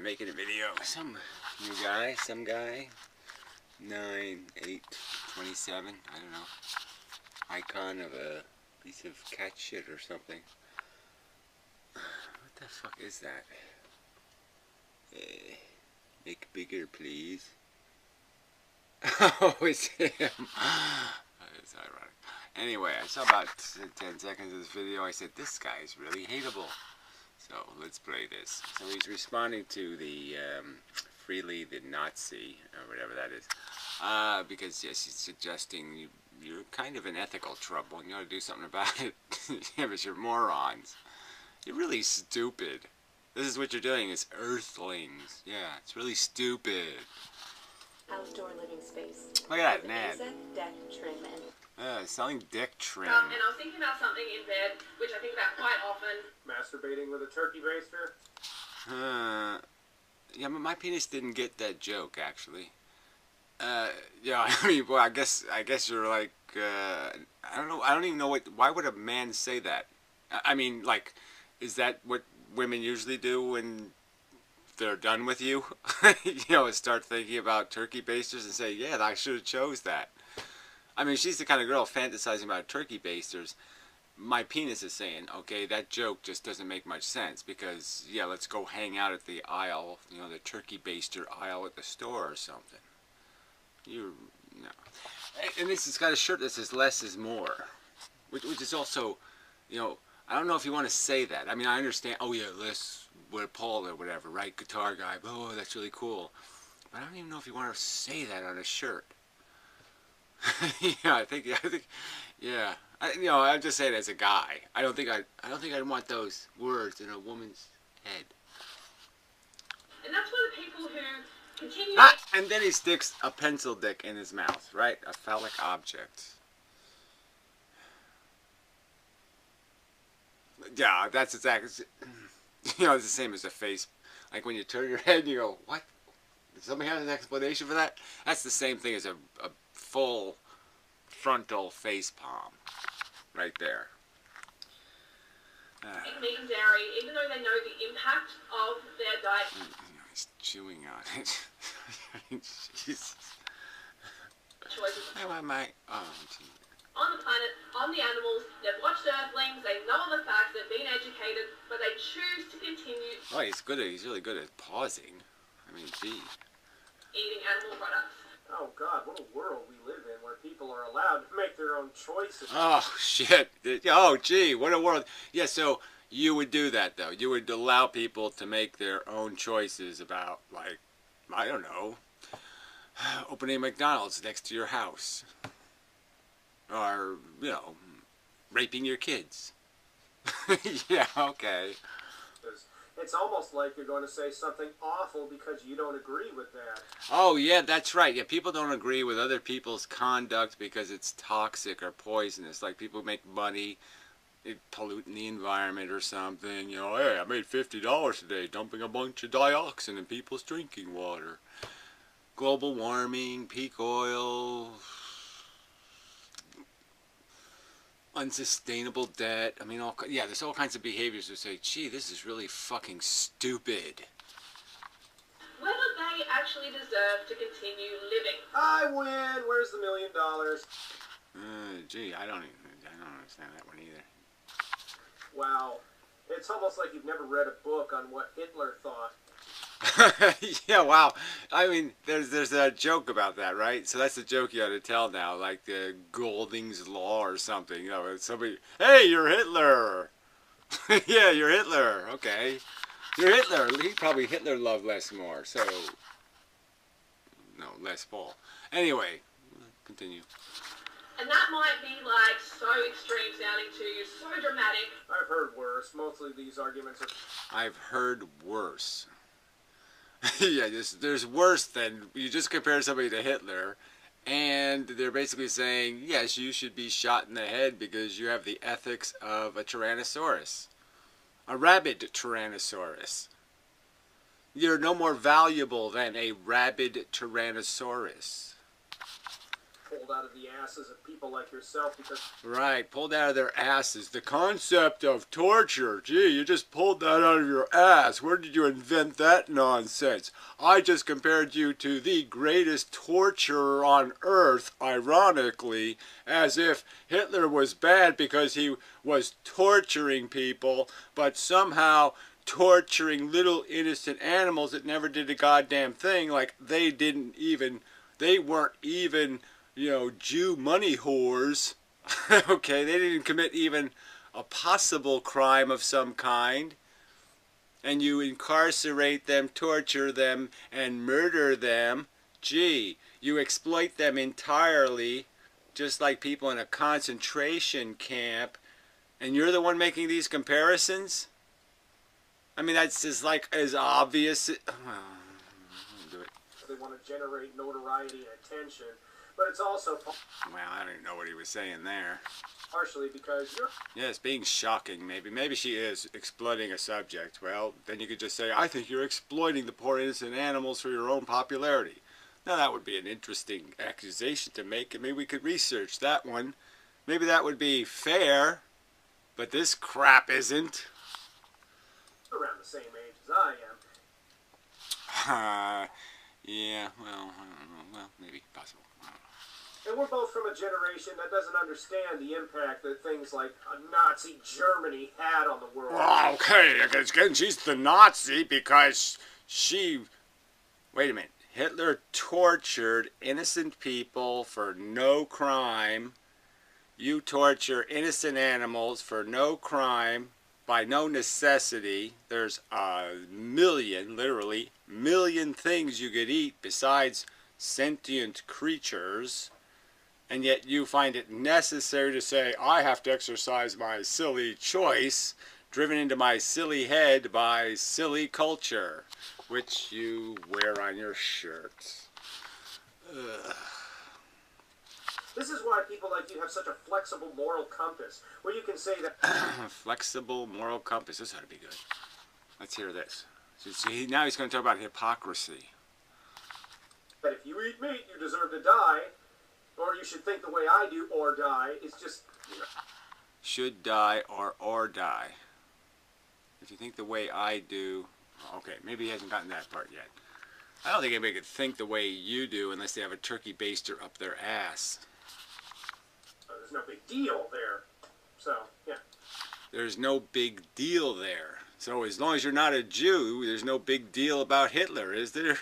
making a video. Some new guy, some guy, 9/8/27, I don't know, icon of a piece of cat shit or something. What the fuck is that? Make bigger, please. Oh, it's him. It's ironic. Anyway, I saw about 10 seconds of this video. I said, this guy is really hateable. So, let's play this. So, he's responding to the FREELEE the Nazi, or whatever that is. Because, yes, he's suggesting you're kind of in ethical trouble and you ought to do something about it. Yeah, but you're morons. You're really stupid. This is what you're doing, is earthlings. Yeah, it's really stupid. Outdoor living space. Look at that, Ned. Deck trim and selling dick trim. And I was thinking about something in bed, which I think about quite often. Masturbating with a turkey baster? Yeah, but my penis didn't get that joke, actually. Yeah, I mean, well, I guess you're like, I don't even know why would a man say that? I mean, like, is that what women usually do when they're done with you? You know, start thinking about turkey basters and say, yeah, I should have chose that. I mean, she's the kind of girl fantasizing about turkey basters. My penis is saying, okay, that joke just doesn't make much sense because, yeah, let's go hang out at the aisle, you know, the turkey baster aisle at the store or something. No. And this has got a shirt that says less is more, which is also, you know, I don't know if you want to say that. I mean, I understand, oh yeah, less with Paul or whatever, right? Guitar guy, oh, that's really cool. But I don't even know if you want to say that on a shirt. Yeah, I think, yeah. You know, I'm just saying as a guy. I don't think I'd want those words in a woman's head. And that's why the people who continue... And then he sticks a pencil dick in his mouth, right? A phallic object. Yeah, that's exactly... You know, it's the same as a face. Like when you turn your head and you go, what? Does somebody have an explanation for that? That's the same thing as a full frontal face palm. Right there. meat and dairy, even though they know the impact of their diet. He's chewing on it. Jesus. Choices. Oh, I might. Oh, gee. On the planet, on the animals, they've watched Earthlings, they know all the facts, they've been educated, but they choose to continue. Oh, he's good. He's really good at pausing. I mean, gee. Eating animal products. Oh God, what a world we live in where people are allowed to make their own choices. Oh shit. Oh gee, what a world. Yeah, so you would do that though. You would allow people to make their own choices about, like, I don't know, opening a McDonald's next to your house. Or, you know, raping your kids. Yeah, okay. It's almost like you're going to say something awful because you don't agree with that. Oh, yeah, that's right. Yeah, people don't agree with other people's conduct because it's toxic or poisonous. Like, people make money polluting the environment or something. You know, hey, I made $50 today dumping a bunch of dioxin in people's drinking water. Global warming, peak oil, unsustainable debt. I mean, yeah, there's all kinds of behaviors that say, gee, this is really fucking stupid. Whether they actually deserve to continue living. I win. Where's the $1 million? Gee, I don't understand that one either. Wow. It's almost like you've never read a book on what Hitler thought. Yeah, wow. I mean, there's a joke about that, right? So that's the joke you ought to tell now, like the Golding's Law or something. You know, somebody, hey, you're Hitler. Yeah, you're Hitler. Okay, you're Hitler. He probably Hitler loved less more. So, no, less Paul. Anyway, continue. And that might be like so extreme sounding to you, so dramatic. I've heard worse. Mostly these arguments are... I've heard worse. Yeah, there's worse than, you just compare somebody to Hitler, and they're basically saying, yes, you should be shot in the head because you have the ethics of a Tyrannosaurus. A rabid Tyrannosaurus. You're no more valuable than a rabid Tyrannosaurus. pulled out of the asses of people like yourself because... Right, pulled out of their asses. The concept of torture. Gee, you just pulled that out of your ass. Where did you invent that nonsense? I just compared you to the greatest torturer on earth, ironically, as if Hitler was bad because he was torturing people, but somehow torturing little innocent animals that never did a goddamn thing, like they weren't even, you know, Jew money whores. Okay, they didn't commit even a possible crime of some kind. And you incarcerate them, torture them, and murder them. Gee, you exploit them entirely, just like people in a concentration camp. And you're the one making these comparisons? I mean, that's just like as obvious. Well, do it. They want to generate notoriety and attention, but it's also... Well, I don't even know what he was saying there. Partially because you're... Yes, being shocking, maybe. Maybe she is exploiting a subject. Well, then you could just say, I think you're exploiting the poor innocent animals for your own popularity. Now, that would be an interesting accusation to make, and maybe we could research that one. Maybe that would be fair, but this crap isn't. Around the same age as I am. Yeah, well, I don't know. Well, maybe possible. I don't know. And we're both from a generation that doesn't understand the impact that things like Nazi Germany had on the world. Well, okay, again, she's the Nazi because she... Wait a minute. Hitler tortured innocent people for no crime. You torture innocent animals for no crime. By no necessity. There's a million, literally, million things you could eat besides sentient creatures, and yet you find it necessary to say, I have to exercise my silly choice, driven into my silly head by silly culture, which you wear on your shirt. Ugh. This is why people like you have such a flexible moral compass, where you can say that... Flexible moral compass. This ought to be good. Let's hear this. See, now he's going to talk about hypocrisy. That if you eat meat, you deserve to die, or you should think the way I do, or die. It's just... You know. Should die or die. If you think the way I do... Okay, maybe he hasn't gotten that part yet. I don't think anybody could think the way you do unless they have a turkey baster up their ass. There's no big deal there. So, yeah. There's no big deal there. So as long as you're not a Jew, there's no big deal about Hitler, is there?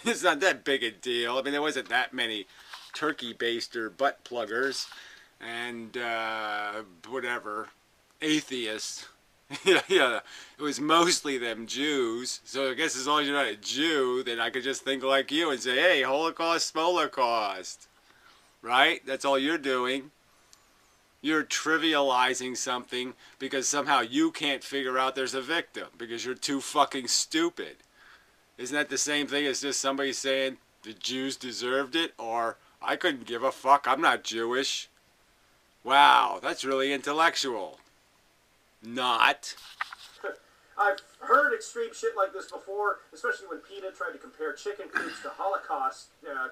It's not that big a deal. I mean, there wasn't that many turkey baster butt pluggers and whatever, atheists. Yeah, it was mostly them Jews. So I guess as long as you're not a Jew, then I could just think like you and say, hey, Holocaust, Smolocaust. Right? That's all you're doing. You're trivializing something because somehow you can't figure out there's a victim because you're too fucking stupid. Isn't that the same thing as just somebody saying the Jews deserved it? Or I couldn't give a fuck, I'm not Jewish. Wow, that's really intellectual. Not. I've heard extreme shit like this before, especially when PETA tried to compare chicken coops to Holocaust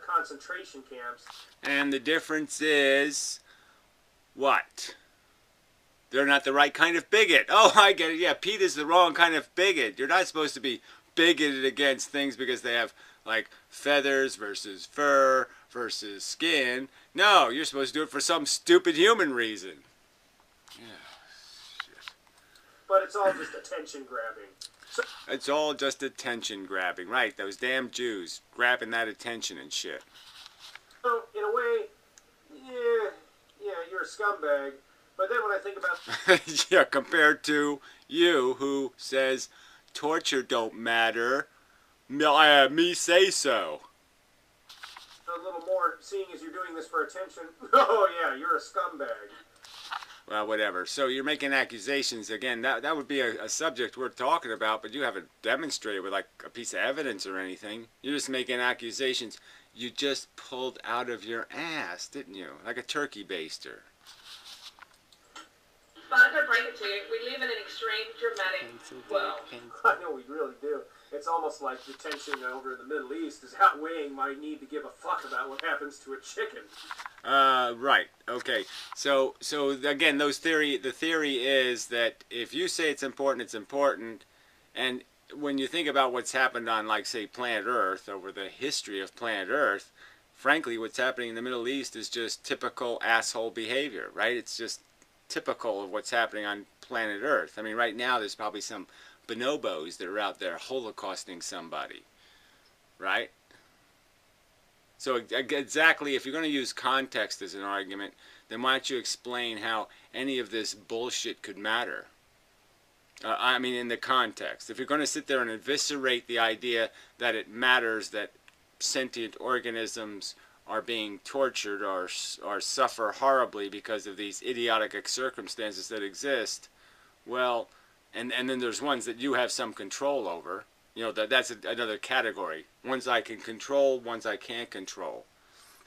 concentration camps. And the difference is... what? They're not the right kind of bigot. Oh, I get it. Yeah, PETA's the wrong kind of bigot. You're not supposed to be bigoted against things because they have, like, feathers versus fur versus skin. No, you're supposed to do it for some stupid human reason. Yeah. But it's all just attention grabbing. So, it's all just attention grabbing. Right, those damn Jews grabbing that attention and shit. So, in a way, yeah, you're a scumbag. But then when I think about... yeah, compared to you who says torture don't matter, me say so. A little more, seeing as you're doing this for attention, oh yeah, you're a scumbag. Well, whatever. So you're making accusations. Again, that would be a subject worth talking about, but you haven't demonstrated with like a piece of evidence or anything. You're just making accusations you just pulled out of your ass, didn't you? Like a turkey baster. But I don't break it to you, we live in an extreme, dramatic world. I know we really do. It's it's almost like the tension over in the Middle East is outweighing my need to give a fuck about what happens to a chicken. Right. Okay. So again, the theory is that if you say it's important, it's important. And when you think about what's happened on, like, say, planet Earth, over the history of planet Earth, frankly, what's happening in the Middle East is just typical asshole behavior, right? It's just typical of what's happening on planet Earth. I mean, right now there's probably some bonobos that are out there holocausting somebody, right? So exactly, if you're going to use context as an argument, then why don't you explain how any of this bullshit could matter? I mean, in the context. If you're going to sit there and eviscerate the idea that it matters that sentient organisms are being tortured or suffer horribly because of these idiotic circumstances that exist, well, and then there's ones that you have some control over. You know, that's another category. Ones I can control, ones I can't control.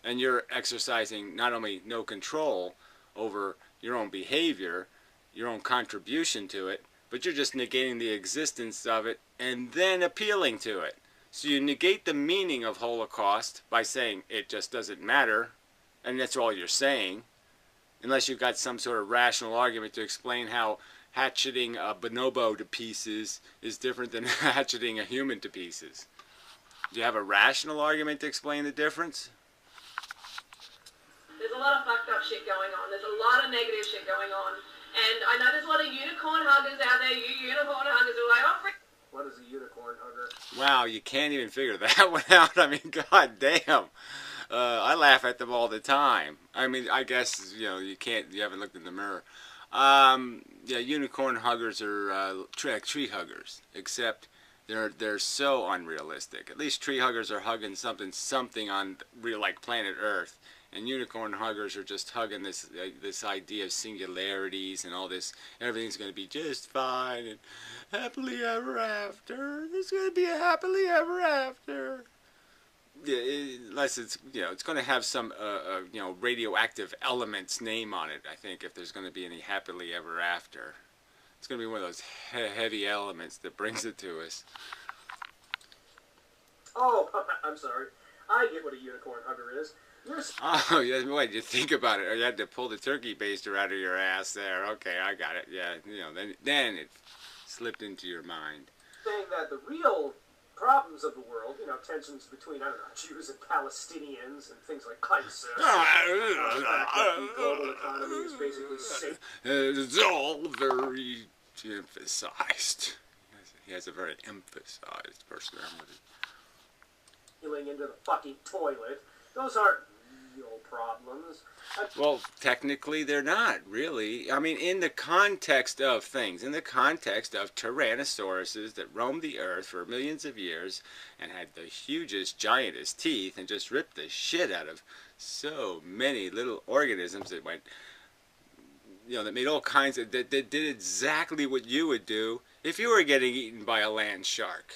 And you're exercising not only no control over your own behavior, your own contribution to it, but you're just negating the existence of it and then appealing to it. So you negate the meaning of Holocaust by saying it just doesn't matter, and that's all you're saying, unless you've got some sort of rational argument to explain how hatcheting a bonobo to pieces is different than hatcheting a human to pieces. Do you have a rational argument to explain the difference? There's a lot of fucked up shit going on. There's a lot of negative shit going on. And I know there's a lot of unicorn huggers out there. You unicorn huggers are like, oh, What is a unicorn hugger? Wow, you can't even figure that one out. I mean, god damn. I laugh at them all the time. I mean, I guess, you know, you haven't looked in the mirror. Yeah, unicorn huggers are tree huggers, except they're so unrealistic. At least tree huggers are hugging something on real, like planet Earth, and unicorn huggers are just hugging this idea of singularities and all this. Everything's going to be just fine and happily ever after. There's going to be a happily ever after. Yeah, unless it's, you know, it's going to have some you know, radioactive elements name on it. I think if there's going to be any happily ever after, it's going to be one of those heavy elements that brings it to us. Oh, I'm sorry. I get what a unicorn hugger is. Oh, yeah, wait, you think about it. Or you had to pull the turkey baster out of your ass there. Okay, I got it. Yeah, you know, then it slipped into your mind. Saying that the real problems of the world, you know, tensions between, I don't know, Jews and Palestinians and things like ISIS. The global economy is basically safe. It's all very emphasized. He has a very emphasized personality. Healing into the fucking toilet. Those aren't real problems. Well, technically they're not, really. I mean, in the context of things, in the context of tyrannosauruses that roamed the earth for millions of years and had the hugest, giantest teeth and just ripped the shit out of so many little organisms that went, you know, that made all kinds of, that did exactly what you would do if you were getting eaten by a land shark.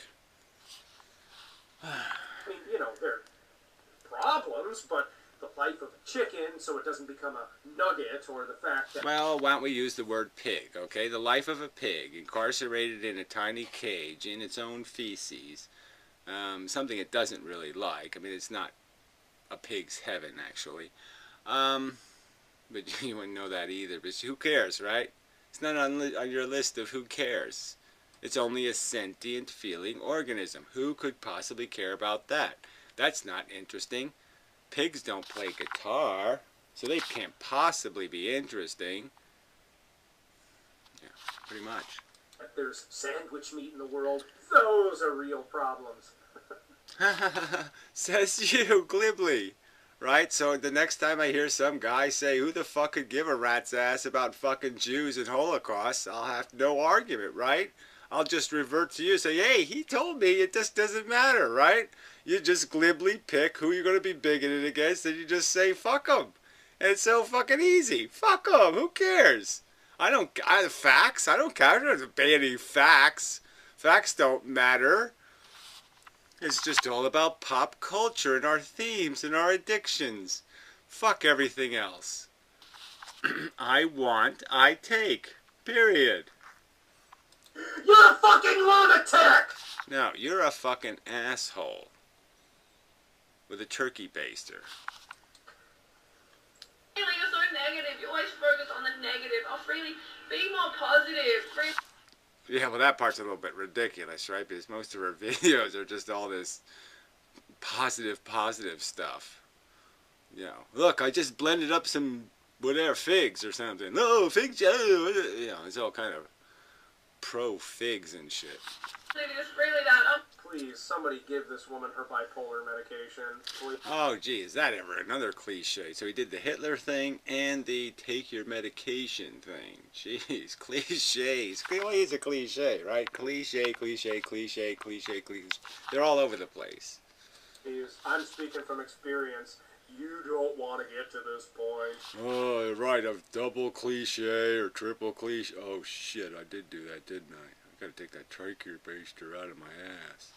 I mean, you know, there are problems, but the life of a chicken, so it doesn't become a nugget, or the fact that... Well, why don't we use the word pig, okay? The life of a pig, incarcerated in a tiny cage in its own feces, something it doesn't really like. I mean, it's not a pig's heaven, actually. But you wouldn't know that either, but who cares, right? It's not on your list of who cares. It's only a sentient, feeling organism. Who could possibly care about that? That's not interesting. Pigs don't play guitar, so they can't possibly be interesting. Yeah, pretty much. If there's sandwich meat in the world, those are real problems. Says you, glibly. Right? So the next time I hear some guy say, who the fuck could give a rat's ass about fucking Jews and Holocaust, I'll have no argument, right? I'll just revert to you and say, hey, he told me it just doesn't matter, right? You just glibly pick who you're going to be bigoted against, and you just say, fuck them. And it's so fucking easy. Fuck them. Who cares? Facts? I don't care. I don't obey any facts. Facts don't matter. It's just all about pop culture and our themes and our addictions. Fuck everything else. I want, I take. Period. You're a fucking lunatic! No, you're a fucking asshole with a turkey baster. Freely, you're so negative. You always focus on the negative. Oh, Freely, be more positive. Freely. Yeah, well, that part's a little bit ridiculous, right? Because most of her videos are just all this positive stuff. You know, look, I just blended up some whatever figs or something. No, figs, you know, it's all kind of pro figs and shit. Freely that. Please, somebody give this woman her bipolar medication. Please. Oh, gee, is that ever another cliche? So he did the Hitler thing and the take your medication thing. Jeez, cliches. Well, he's a cliche, right? Cliche. They're all over the place. I'm speaking from experience. You don't want to get to this point. Oh, right, a double cliche or triple cliche. Oh, shit, I did do that, didn't I? I gotta take that trachea baster out of my ass.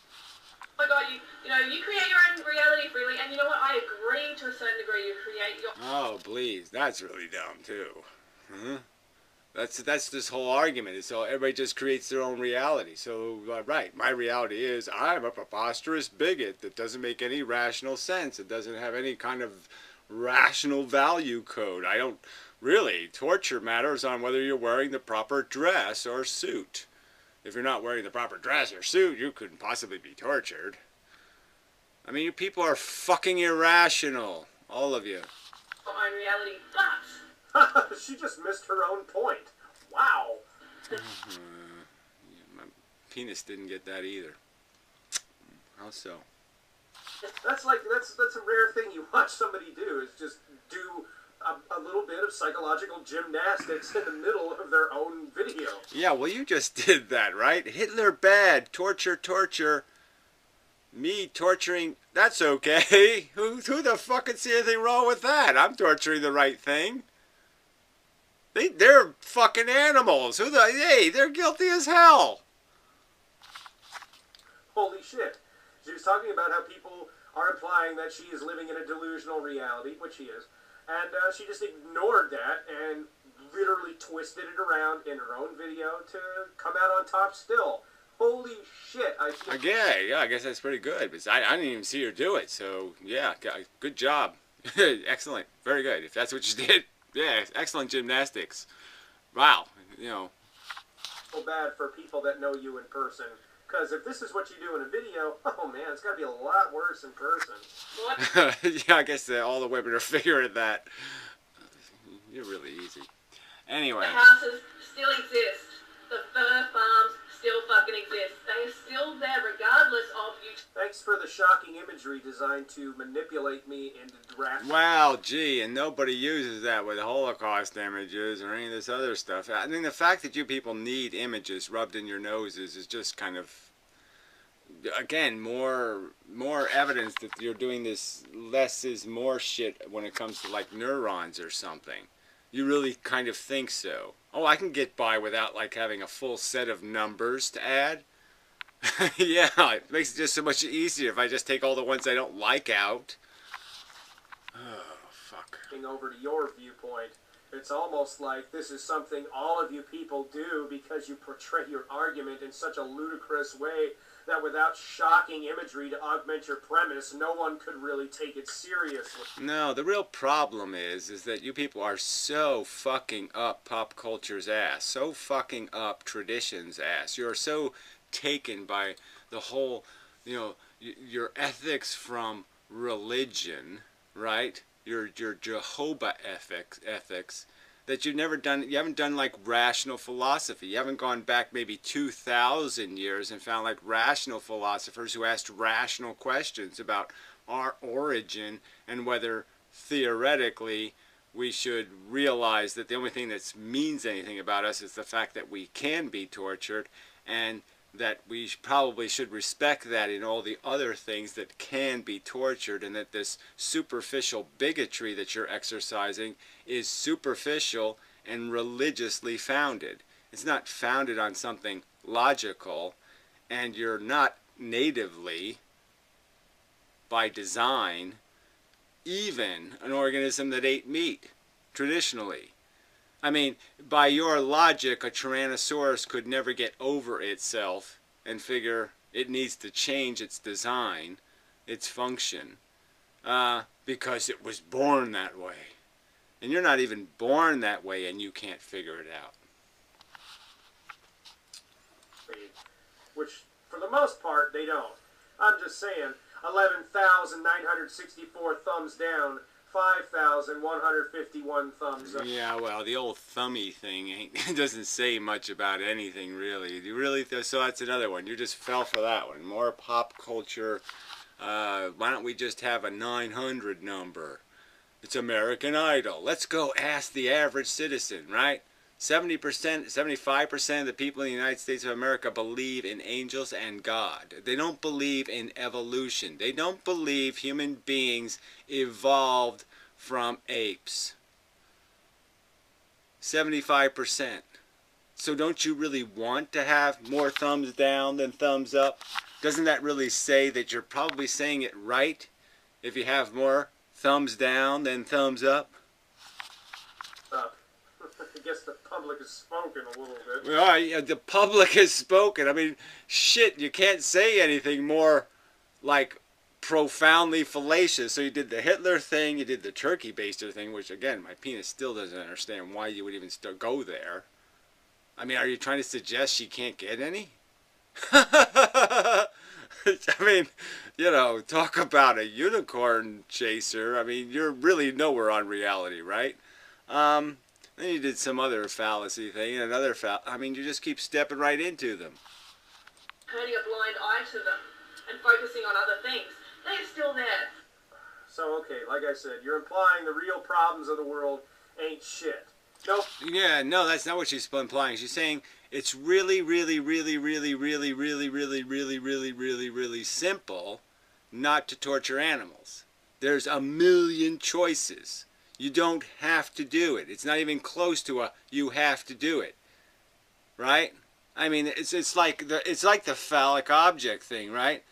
Oh my God, you know, you create your own reality freely, and you know what? I agree to a certain degree. You create your. Oh, please, that's really dumb too. Huh? That's this whole argument. So everybody just creates their own reality. So, right, my reality is I'm a preposterous bigot that doesn't make any rational sense. It doesn't have any kind of rational value code. I don't really. Torture matters on whether you're wearing the proper dress or suit. If you're not wearing the proper dress or suit, you couldn't possibly be tortured. I mean, you people are fucking irrational. All of you. Own reality, but. She just missed her own point. Wow. My penis didn't get that either. How so? That's a rare thing you watch somebody do, is just do a little bit of psychological gymnastics in the middle of their own video. Yeah, well, you just did that, right? Hitler bad, torture. Me torturing, that's okay. Who the fuck could see anything wrong with that? I'm torturing the right thing. They're fucking animals. Hey, they're guilty as hell. Holy shit. She was talking about how people are implying that she is living in a delusional reality, which she is. And she just ignored that and literally twisted it around in her own video to come out on top still. Holy shit. Yeah, I guess that's pretty good. Because I didn't even see her do it. So, yeah, good job. Excellent. Very good. If that's what you did, yeah, excellent gymnastics. Wow. You know. So bad for people that know you in person. Because if this is what you do in a video, oh man, it's got to be a lot worse in person. What? Yeah, I guess all the women are figuring that. You're really easy. Anyway. The houses still exist. The fur farms still fucking exist. They are still there regardless of you. Thanks for the shocking imagery designed to manipulate me into drastic. Wow, gee, and nobody uses that with Holocaust images or any of this other stuff. I mean, the fact that you people need images rubbed in your noses is just kind of, again, more evidence that you're doing this less is more shit when it comes to like neurons or something. You really kind of think so. Oh, I can get by without like having a full set of numbers to add. Yeah, it makes it just so much easier if I just take all the ones I don't like out. Oh, fuck. Over to your viewpoint, it's almost like this is something all of you people do because you portray your argument in such a ludicrous way that without shocking imagery to augment your premise, no one could really take it seriously. No, the real problem is that you people are so fucking up pop culture's ass, so fucking up tradition's ass. You're so taken by the whole, you know, your ethics from religion, right? Your Jehovah ethics that you haven't done like rational philosophy. You haven't gone back maybe 2,000 years and found like rational philosophers who asked rational questions about our origin and whether theoretically we should realize that the only thing that means anything about us is the fact that we can be tortured, and that we probably should respect that in all the other things that can be tortured, and that this superficial bigotry that you're exercising is superficial and religiously founded. It's not founded on something logical, and you're not natively, by design, even an organism that ate meat, traditionally. I mean, by your logic, a Tyrannosaurus could never get over itself and figure, it needs to change its design, its function, because it was born that way. And you're not even born that way and you can't figure it out. Which, for the most part, they don't. I'm just saying, 11,964 thumbs down, 5,151 thumbs up. Yeah, well, the old thummy thing doesn't say much about anything, really. You really so that's another one. You just fell for that one. More pop culture. Why don't we just have a 900 number? It's American Idol. Let's go ask the average citizen, right? 70%, 75% of the people in the United States of America believe in angels and God. They don't believe in evolution. They don't believe human beings evolved from apes. 75%. So don't you really want to have more thumbs down than thumbs up? Doesn't that really say that you're probably saying it right if you have more thumbs down than thumbs up? I guess the public has spoken a little bit. Well, yeah, the public has spoken. I mean, shit, you can't say anything more, like, profoundly fallacious. So you did the Hitler thing, you did the turkey baster thing, which, again, my penis still doesn't understand why you would even go there. I mean, are you trying to suggest she can't get any? I mean, you know, talk about a unicorn chaser. I mean, you're really nowhere on reality, right? Then you did some other fallacy thing, and another I mean, you just keep stepping right into them. Turning a blind eye to them and focusing on other things. They're still there. So, okay, like I said, you're implying the real problems of the world ain't shit. Nope. Yeah, no, that's not what she's implying. She's saying it's really, really, really, really, really, really, really, really, really, really, really simple not to torture animals. There's a million choices. You don't have to do it. It's not even close to a you have to do it, right? I mean, it's like the phallic object thing, right?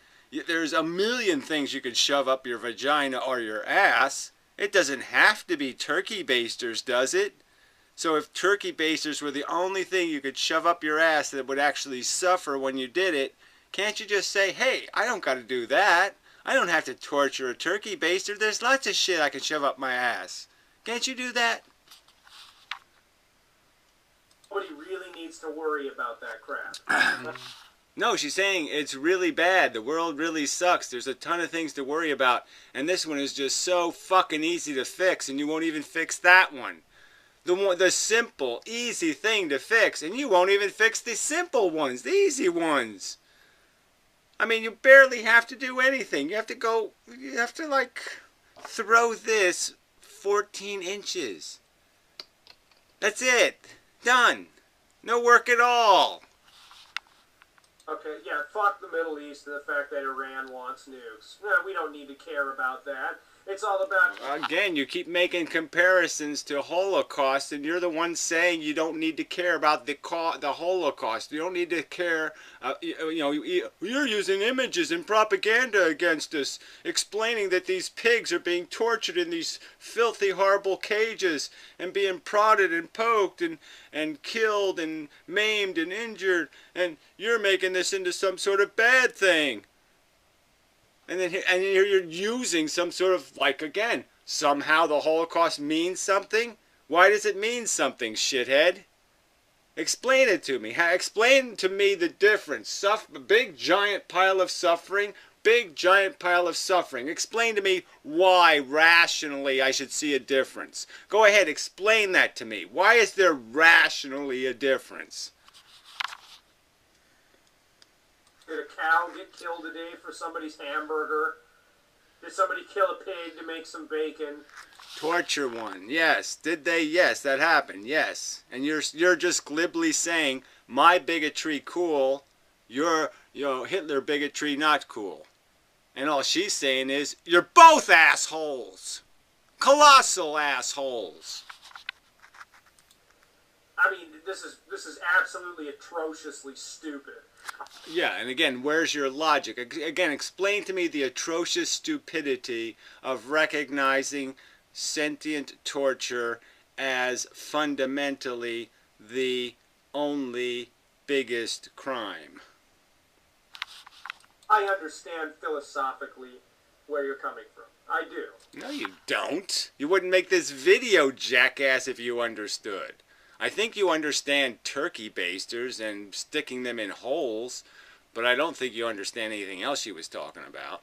There's a million things you could shove up your vagina or your ass. It doesn't have to be turkey basters, does it? So if turkey basters were the only thing you could shove up your ass that would actually suffer when you did it, can't you just say, hey, I don't got to do that. I don't have to torture a turkey baster. There's lots of shit I can shove up my ass. Can't you do that? Nobody really needs to worry about that crap. No, she's saying it's really bad. The world really sucks. There's a ton of things to worry about. And this one is just so fucking easy to fix, and you won't even fix that one. The simple, easy thing to fix, and you won't even fix the simple ones, the easy ones. I mean, you barely have to do anything. You have to like throw this 14 inches. That's it. Done. No work at all. Okay, yeah, fuck the Middle East and the fact that Iran wants nukes. No, we don't need to care about that. It's all about... Again, you keep making comparisons to Holocaust, and you're the one saying you don't need to care about the Holocaust. You don't need to care, you're using images and propaganda against us, explaining that these pigs are being tortured in these filthy, horrible cages, and being prodded and poked and killed and maimed and injured, and you're making this into some sort of bad thing. And then you're using some sort of, like, again, somehow the Holocaust means something? Why does it mean something, shithead? Explain it to me. Explain to me the difference. Big giant pile of suffering, big giant pile of suffering. Explain to me why, rationally, I should see a difference. Go ahead, explain that to me. Why is there rationally a difference? Did a cow get killed today for somebody's hamburger? Did somebody kill a pig to make some bacon? Torture one, yes. Did they? Yes, that happened, yes. And you're just glibly saying, my bigotry cool, your Hitler bigotry not cool. And all she's saying is, you're both assholes. Colossal assholes. I mean, this is absolutely atrociously stupid. Yeah, and again, where's your logic? Again, explain to me the atrocious stupidity of recognizing sentient torture as fundamentally the only biggest crime. I understand philosophically where you're coming from. I do. No, you don't. You wouldn't make this video, jackass, if you understood. I think you understand turkey basters and sticking them in holes, but I don't think you understand anything else she was talking about.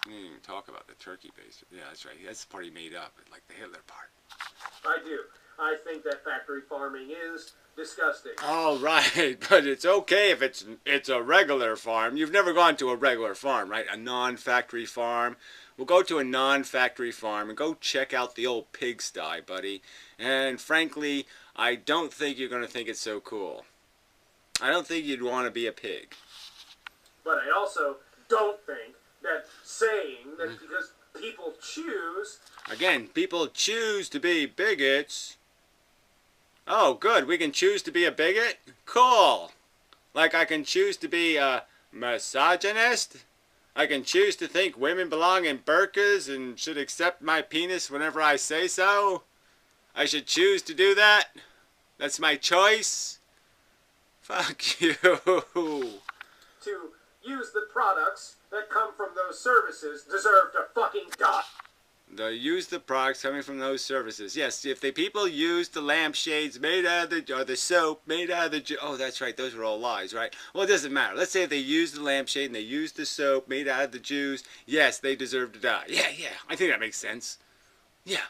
You didn't even talk about the turkey baster. Yeah, that's right. That's the part he made up, like the Hitler part. I do. I think that factory farming is disgusting. All right, but it's okay if it's a regular farm. You've never gone to a regular farm, right? A non-factory farm. We'll go to a non-factory farm and go check out the old pigsty, buddy. And frankly, I don't think you're going to think it's so cool. I don't think you'd want to be a pig. But I also don't think that saying that because people choose... Again, people choose to be bigots. Oh, good. We can choose to be a bigot? Cool. Like I can choose to be a misogynist? I can choose to think women belong in burqas and should accept my penis whenever I say so? I should choose to do that? That's my choice? Fuck you. To use the products that come from those services deserve to fucking die. They use the products coming from those services. Yes, if the people use the lampshades made out of or the soap made out of the... Oh, that's right. Those were all lies, right? Well, it doesn't matter. Let's say if they use the lampshade and they use the soap made out of the Jews. Yes, they deserve to die. Yeah. I think that makes sense. Yeah.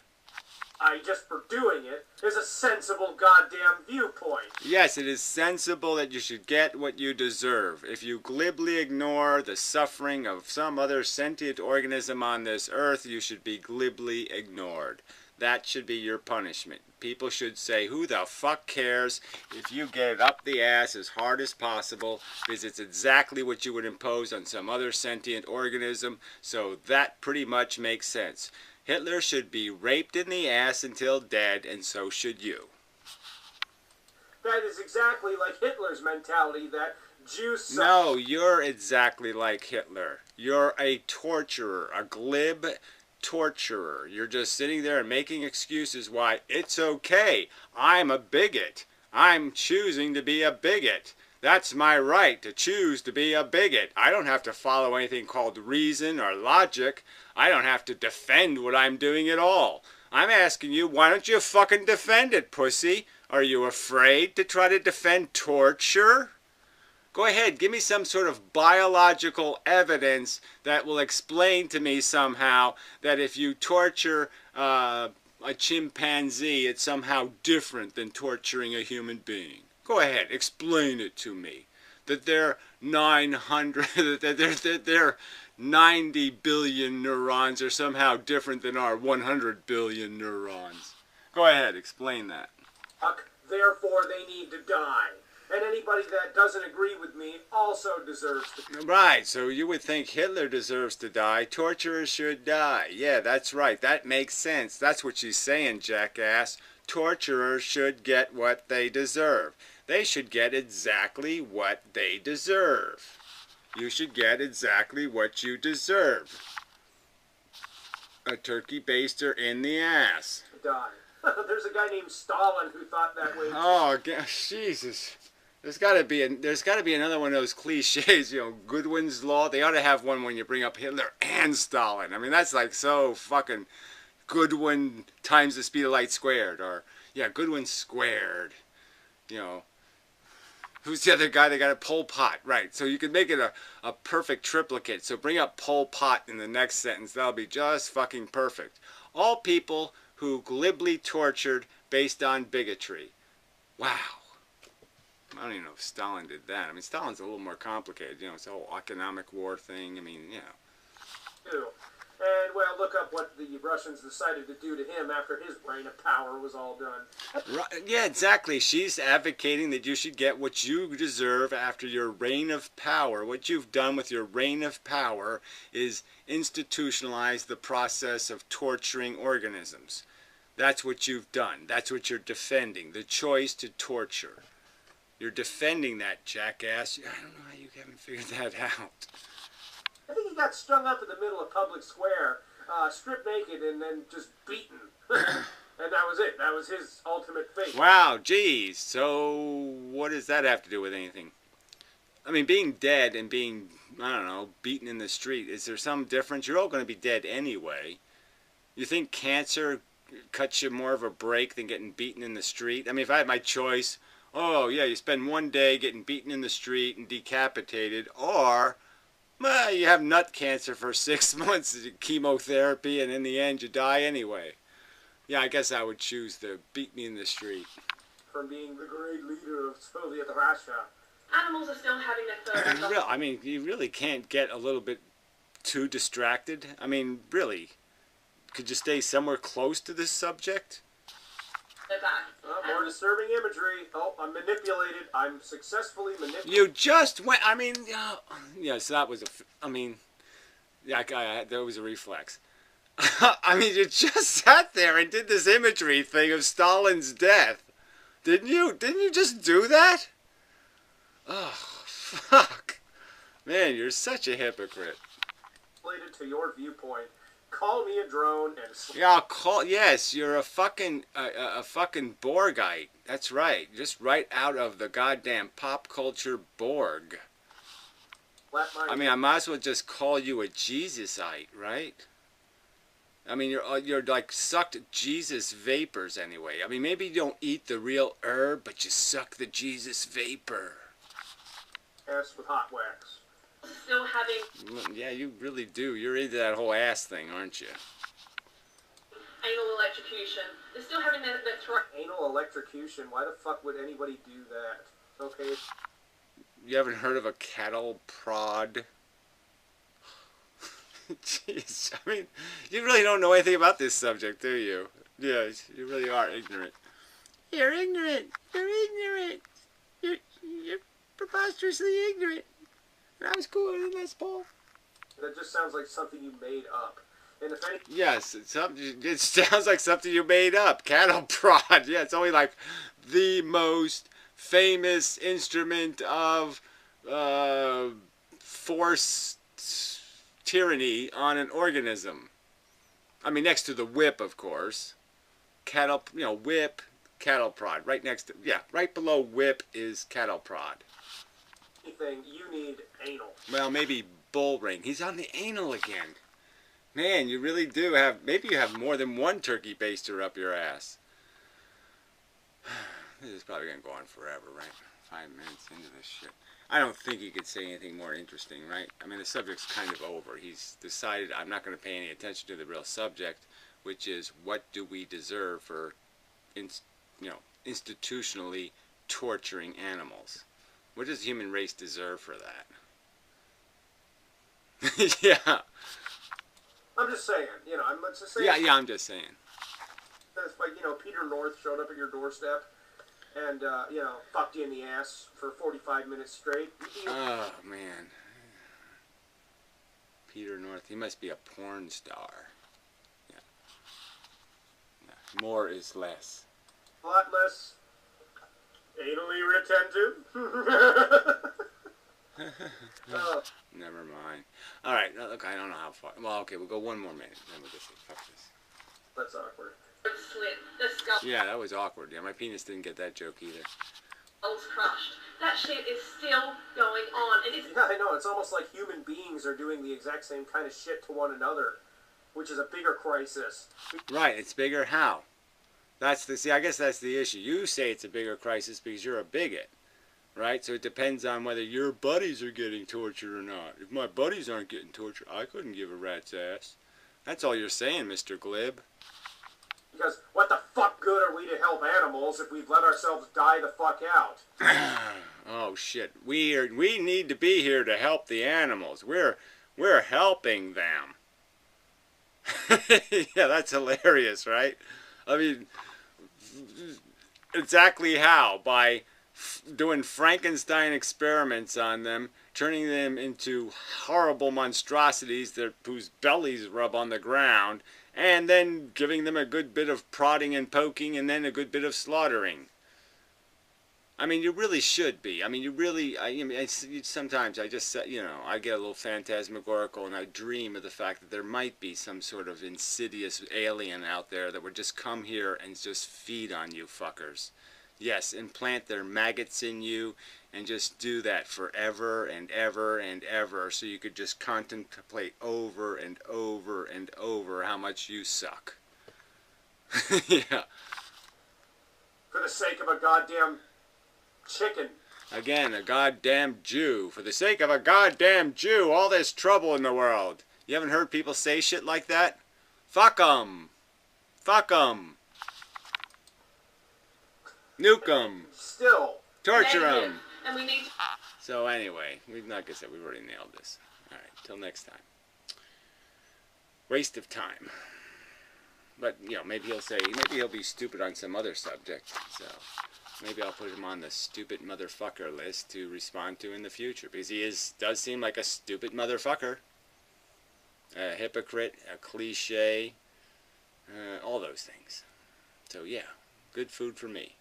Just for doing it is a sensible goddamn viewpoint. Yes, it is sensible that you should get what you deserve. If you glibly ignore the suffering of some other sentient organism on this earth, you should be glibly ignored. That should be your punishment. People should say, who the fuck cares if you get it up the ass as hard as possible, because it's exactly what you would impose on some other sentient organism, so that pretty much makes sense. Hitler should be raped in the ass until dead, and so should you. That is exactly like Hitler's mentality that Jews... No, you're exactly like Hitler. You're a torturer, a glib torturer. You're just sitting there and making excuses why it's okay. I'm a bigot. I'm choosing to be a bigot. That's my right to choose to be a bigot. I don't have to follow anything called reason or logic. I don't have to defend what I'm doing at all. I'm asking you, why don't you fucking defend it, pussy? Are you afraid to try to defend torture? Go ahead, give me some sort of biological evidence that will explain to me somehow that if you torture a chimpanzee, it's somehow different than torturing a human being. Go ahead, explain it to me. That their 90 billion neurons are somehow different than our 100 billion neurons. Go ahead, explain that. Therefore, they need to die. And anybody that doesn't agree with me also deserves to die. Right, so you would think Hitler deserves to die. Torturers should die. Yeah, that's right. That makes sense. That's what she's saying, jackass. Torturers should get what they deserve. They should get exactly what they deserve. You should get exactly what you deserve. A turkey baster in the ass. Die. There's a guy named Stalin who thought that way. Oh, Jesus. There's got to be another one of those cliches, you know, Goodwin's Law. They ought to have one when you bring up Hitler and Stalin. I mean, that's like so fucking Goodwin times the speed of light squared. Or, yeah, Goodwin squared. You know. Who's the other guy? They got a Pol Pot, right? So you can make it a perfect triplicate. So bring up Pol Pot in the next sentence. That'll be just fucking perfect. All people who glibly tortured based on bigotry. Wow. I don't even know if Stalin did that. I mean, Stalin's a little more complicated. You know, it's the whole economic war thing. I mean, you know. And, well, look up what the Russians decided to do to him after his reign of power was all done. Right, yeah, exactly. She's advocating that you should get what you deserve after your reign of power. What you've done with your reign of power is institutionalize the process of torturing organisms. That's what you've done. That's what you're defending, the choice to torture. You're defending that, jackass. I don't know how you haven't figured that out. I think he got strung up in the middle of public square, stripped naked, and then just beaten. And that was it. That was his ultimate fate. Wow, geez. So what does that have to do with anything? I mean, being dead and being, I don't know, beaten in the street, is there some difference? You're all going to be dead anyway. You think cancer cuts you more of a break than getting beaten in the street? I mean, if I had my choice, oh yeah, you spend one day getting beaten in the street and decapitated, or well, you have nut cancer for 6 months, chemotherapy, and in the end you die anyway. Yeah, I guess I would choose the beat me in the street. From being the great leader of Soviet Russia. Animals are still having their fur. I mean, you really can't get a little bit too distracted. I mean, really, could you stay somewhere close to this subject? More disturbing imagery. Oh, I'm manipulated. I'm successfully manipulated. You just went. I mean, yes, that was a. I mean, yeah, that was a reflex. I mean, you just sat there and did this imagery thing of Stalin's death, didn't you? Didn't you just do that? Oh, fuck, man, you're such a hypocrite. Related to your viewpoint. Call me a drone and... Yeah, yes, you're a fucking Borgite. That's right. Just right out of the goddamn pop culture Borg. I mean, I might as well just call you a Jesusite, right? I mean, you're like sucked Jesus vapors anyway. I mean, maybe you don't eat the real herb, but you suck the Jesus vapor. Ass with hot wax. Still having... Yeah, you really do. You're into that whole ass thing, aren't you? Anal electrocution. They're still having their throat... Anal electrocution? Why the fuck would anybody do that? Okay. You haven't heard of a cattle prod? Jeez, I mean, you really don't know anything about this subject, do you? Yeah, you really are ignorant. You're ignorant. You're ignorant. You're preposterously ignorant. I was cool in this poll. That just sounds like something you made up. And if any... Yes, it sounds like something you made up. Cattle prod. Yeah, it's only like the most famous instrument of forced tyranny on an organism. I mean, next to the whip, of course. Cattle, whip, cattle prod. Right next to, yeah, right below whip is cattle prod. Anything, you need anal. Well, maybe bull ring. He's on the anal again. Man, you really do have, maybe you have more than one turkey baster up your ass. This is probably going to go on forever, right? 5 minutes into this shit. I don't think he could say anything more interesting, right? I mean, the subject's kind of over. He's decided I'm not going to pay any attention to the real subject, which is what do we deserve for, institutionally torturing animals? What does the human race deserve for that? Yeah. I'm just saying, I'm just saying. Yeah, I'm just saying. That's like, Peter North showed up at your doorstep and, fucked you in the ass for 45 minutes straight. Oh, man. Peter North, he must be a porn star. Yeah. More is less. A lot less anally retentive. Never mind. All right, look, I don't know how far. Well, okay, we'll go one more minute, then we'll just say, fuck this. That's awkward. Yeah, that was awkward. Yeah, my penis didn't get that joke either. Crushed. That shit is still going on. And it's... Yeah, I know. It's almost like human beings are doing the exact same kind of shit to one another, which is a bigger crisis. Right, it's bigger how? See, I guess that's the issue. You say it's a bigger crisis because you're a bigot. Right? So it depends on whether your buddies are getting tortured or not. If my buddies aren't getting tortured, I couldn't give a rat's ass. That's all you're saying, Mr. Glib. Because what the fuck good are we to help animals if we've let ourselves die the fuck out? Oh shit. We need to be here to help the animals. We're helping them. Yeah, that's hilarious, right? I mean, exactly how? By doing Frankenstein experiments on them, turning them into horrible monstrosities whose bellies rub on the ground, and then giving them a good bit of prodding and poking, and then a good bit of slaughtering. I mean, you really should be. I mean, you really, sometimes I just, I get a little phantasmagorical and I dream of the fact that there might be some sort of insidious alien out there that would just come here and just feed on you fuckers. Yes, implant their maggots in you and just do that forever and ever and ever, so you could just contemplate over and over and over how much you suck. Yeah. For the sake of a goddamn chicken. Again, a goddamn Jew. For the sake of a goddamn Jew, all this trouble in the world. You haven't heard people say shit like that? Fuck 'em. Fuck 'em. Nuke 'em. Still. Torture 'em. And we need to... So anyway, like I said, we've already nailed this. Alright, till next time. Waste of time. But, you know, maybe he'll be stupid on some other subject. So maybe I'll put him on the stupid motherfucker list to respond to in the future. Because he does seem like a stupid motherfucker. A hypocrite, a cliche, all those things. So yeah, good food for me.